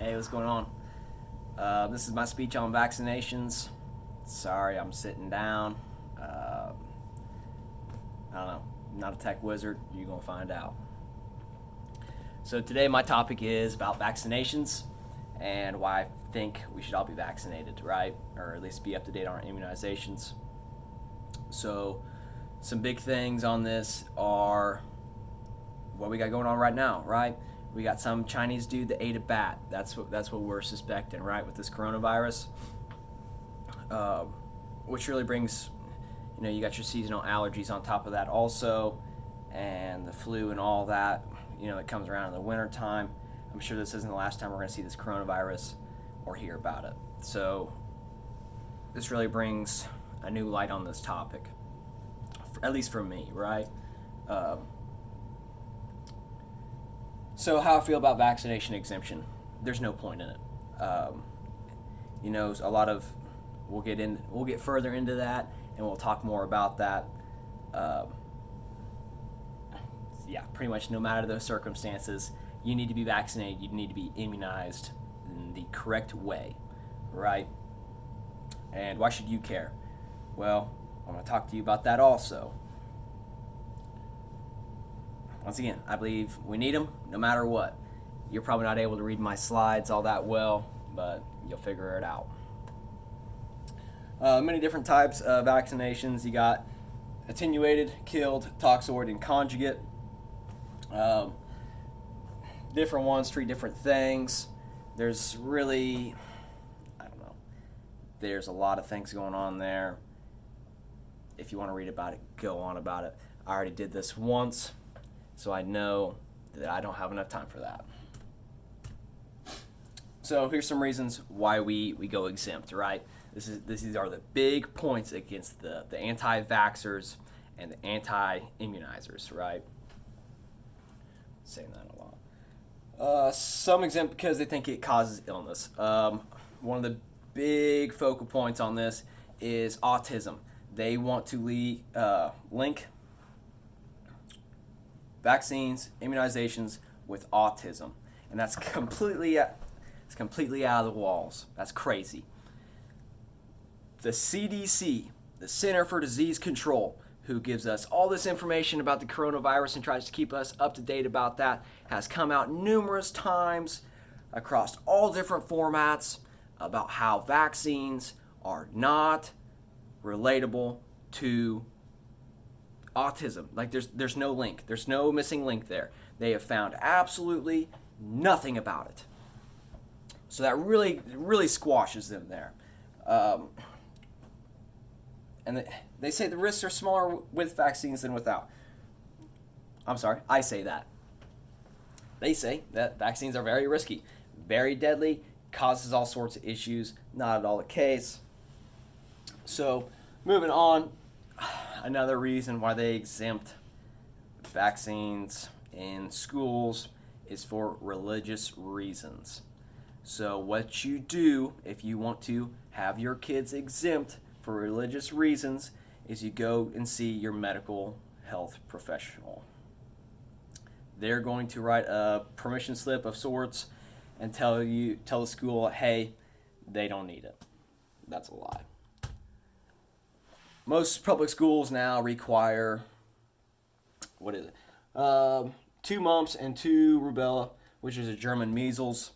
Hey, what's going on? This is my speech on vaccinations. Sorry, I'm sitting down. Uh, I don't know. I'm not a tech wizard. You're going to find out. So, today, my topic is about vaccinations and why I think we should all be vaccinated, right? Or at least be up to date on our immunizations. So, some big things on this are what we got going on right now, right? We got some Chinese dude that ate a bat. That's what we're suspecting, right, with this coronavirus, uh, which really brings, you got your seasonal allergies on top of that also, and the flu and all that, that comes around in the wintertime. I'm sure this isn't the last time we're going to see this coronavirus or hear about it. So this really brings a new light on this topic, at least for me, right? So how I feel about vaccination exemption? There's no point in it. A lot of we'll get further into that, and we'll talk more about that. Yeah, pretty much no matter the circumstances, you need to be vaccinated. You need to be immunized in the correct way, right? And why should you care? Well, I'm going to talk to you about that also. Once again, I believe we need them no matter what. You're probably not able to read my slides all that well, but you'll figure it out. Many different types of vaccinations. You got attenuated, killed, toxoid, and conjugate. Different ones treat different things. There's really, there's a lot of things going on there. If you want to read about it, go on about it. I already did this once, so I know that I don't have enough time for that. So here's some reasons why we go exempt, right? These are the big points against the anti-vaxxers and the anti-immunizers, right? Saying that a lot. Some exempt because they think it causes illness. One of the big focal points on this is autism. They want to link vaccines, immunizations with autism, and that's completely out of the walls. That's crazy. The CDC, the Center for Disease Control, who gives us all this information about the coronavirus and tries to keep us up to date about that, has come out numerous times across all different formats about how vaccines are not relatable to autism. Like there's no link. There's no missing link there. They have found absolutely nothing about it. So that really squashes them there. And they say the risks are smaller with vaccines than without. I'm sorry, I say that. They say that vaccines are very risky, very deadly, causes all sorts of issues. Not at all the case. So moving on, another reason why they exempt vaccines in schools is for religious reasons. So what you do if you want to have your kids exempt for religious reasons is you go and see your medical health professional. They're going to write a permission slip of sorts and tell the school, hey, they don't need it. That's a lie. Most public schools now require, 2 mumps and 2 rubella, which is a German measles.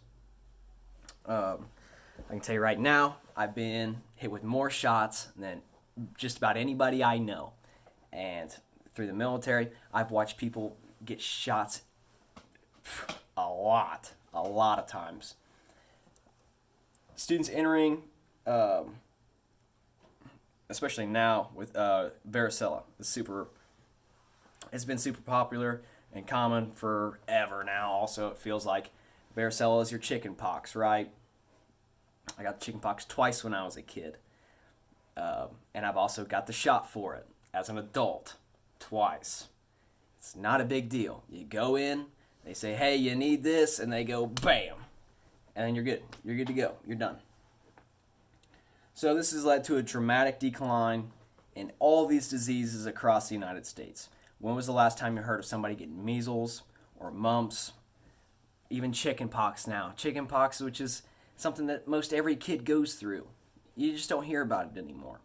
I can tell you right now, I've been hit with more shots than just about anybody I know. And through the military, I've watched people get shots a lot of times. Students entering, especially now with varicella, it's been super popular and common forever now. Also, it feels like varicella is your chicken pox, right? I got chicken pox twice when I was a kid. And I've also got the shot for it as an adult twice. It's not a big deal. You go in, they say, hey, you need this, and they go, bam. And then you're good. You're good to go. You're done. So this has led to a dramatic decline in all these diseases across the United States. When was the last time you heard of somebody getting measles or mumps, even chicken pox now. Chicken pox, which is something that most every kid goes through. You just don't hear about it anymore.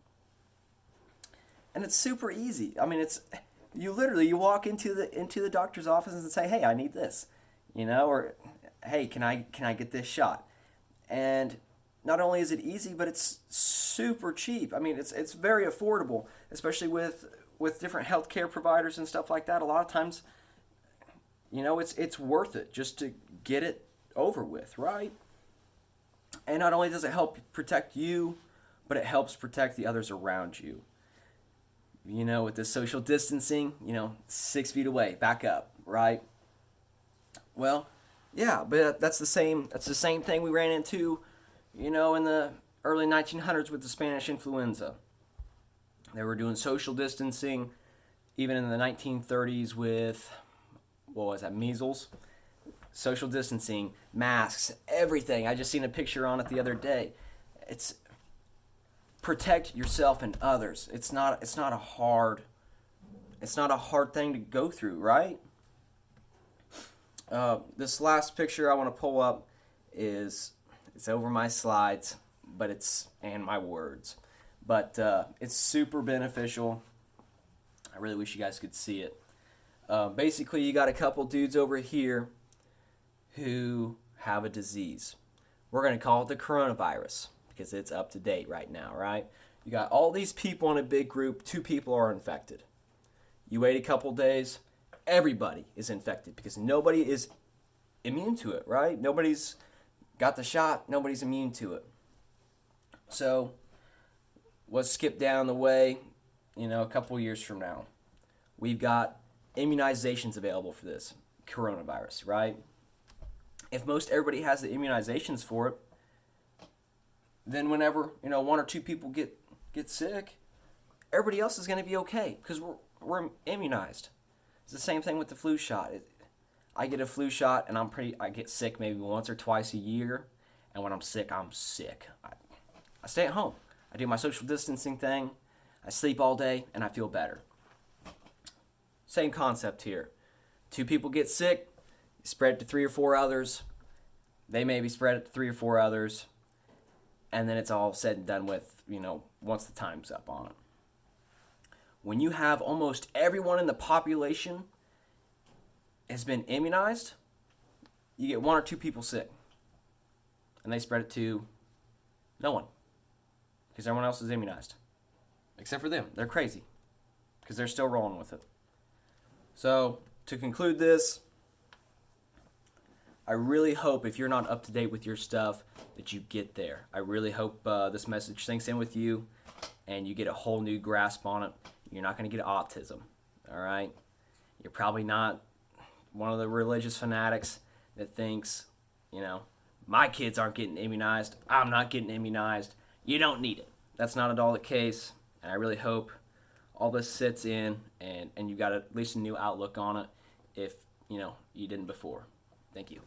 And it's super easy. I mean, it's you walk into the doctor's office and say, "Hey, I need this," or "Hey, can I get this shot?" And not only is it easy, but it's super cheap. I mean, it's very affordable, especially with different healthcare providers and stuff like that. A lot of times, it's worth it just to get it over with, right? And not only does it help protect you, but it helps protect the others around you. With the social distancing, 6 feet away, back up, right? Well, yeah, but that's the same thing we ran into, in the early 1900s with the Spanish influenza. They were doing social distancing, even in the 1930s with, what was that, measles? Social distancing, masks, everything. I just seen a picture on it the other day. It's protect yourself and others. It's not a hard thing to go through, right? This last picture I want to pull up it's over my slides, and my words, but it's super beneficial. I really wish you guys could see it. Basically, you got a couple dudes over here who have a disease. We're going to call it the coronavirus because it's up to date right now, right? You got all these people in a big group, 2 people are infected. You wait a couple days, everybody is infected because nobody is immune to it, right? Nobody's got the shot, nobody's immune to it. So let's skip down the way, a couple years from now. We've got immunizations available for this coronavirus, right? If most everybody has the immunizations for it, then whenever 1 or 2 people get sick, everybody else is going to be okay because we're immunized. It's the same thing with the flu shot. I get a flu shot and I get sick maybe once or twice a year, and when I'm sick, I'm sick. I stay at home. I do my social distancing thing. I sleep all day and I feel better. Same concept here. 2 people get sick, spread it to 3 or 4 others. They maybe spread it to 3 or 4 others. And then it's all said and done with, once the time's up on it. When you have almost everyone in the population has been immunized, you get 1 or 2 people sick. And they spread it to no one. Because everyone else is immunized. Except for them. They're crazy. Because they're still rolling with it. So, to conclude this, I really hope if you're not up to date with your stuff that you get there. I really hope this message sinks in with you and you get a whole new grasp on it. You're not going to get autism, all right? You're probably not one of the religious fanatics that thinks, my kids aren't getting immunized, I'm not getting immunized. You don't need it. That's not at all the case, and I really hope all this sits in and you got at least a new outlook on it if, you didn't before. Thank you.